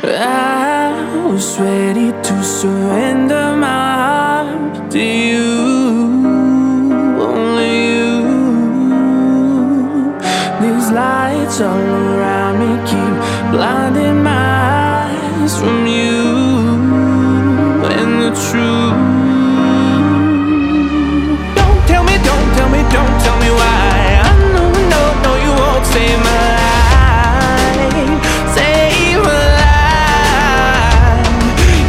I was ready to surrender my heart to you, only you. These lights all around me keep blinding my eyes from you and the truth. Don't tell me, don't tell me, don't tell me why. I know, no, you won't save my life, save my life.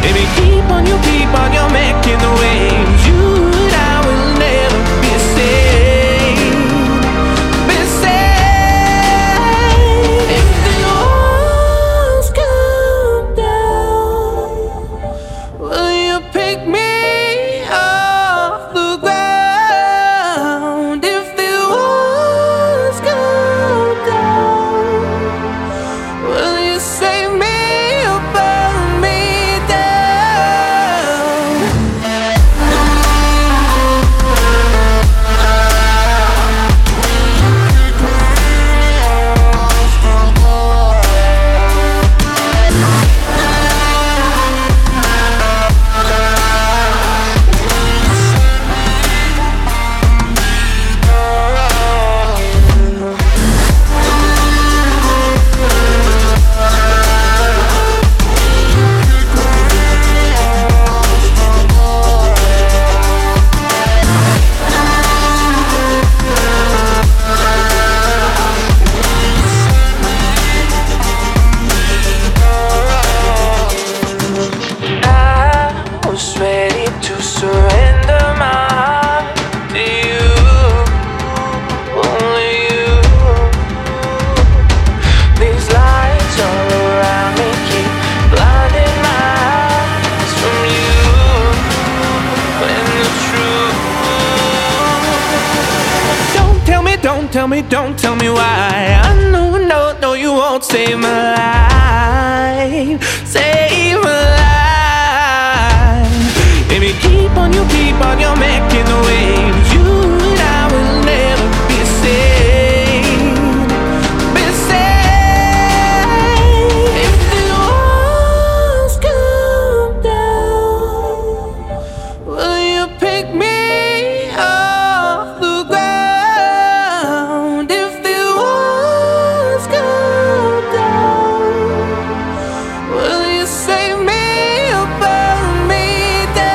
Baby, keep on, you're making the waves. You and I will never be saved, be saved. If the walls come down, will you pick me off the ground? If the walls come down, will you save me or burn me down? I was ready to surrender my heart to you, only you. These lights all around me keep blinding my eyes from you and the truth. Don't tell me why. I know, no, you won't save my life, save my life. Baby, keep on, you're making the waves. You and I will never be saved, be saved. If the walls come down, will you pick me off the ground? If the walls come down, will you save me or burn me down?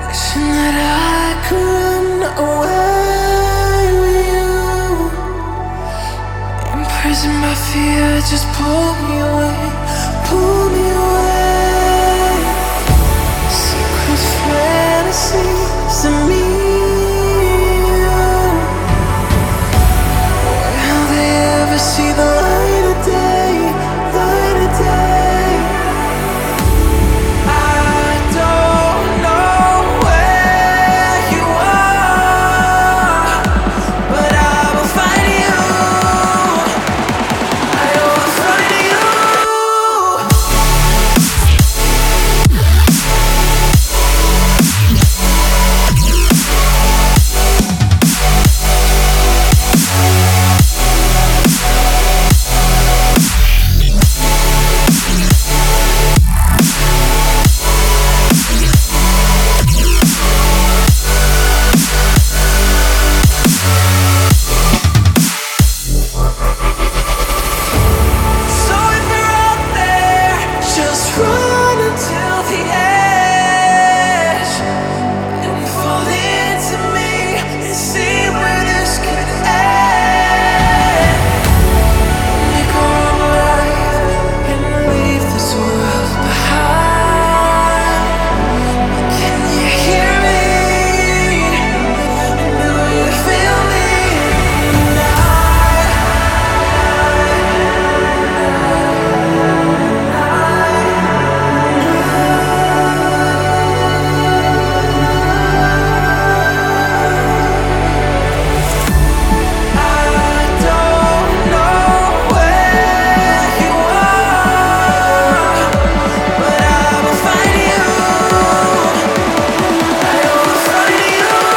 Wishing that I could run away with you. Imprisoned by fear, just pull me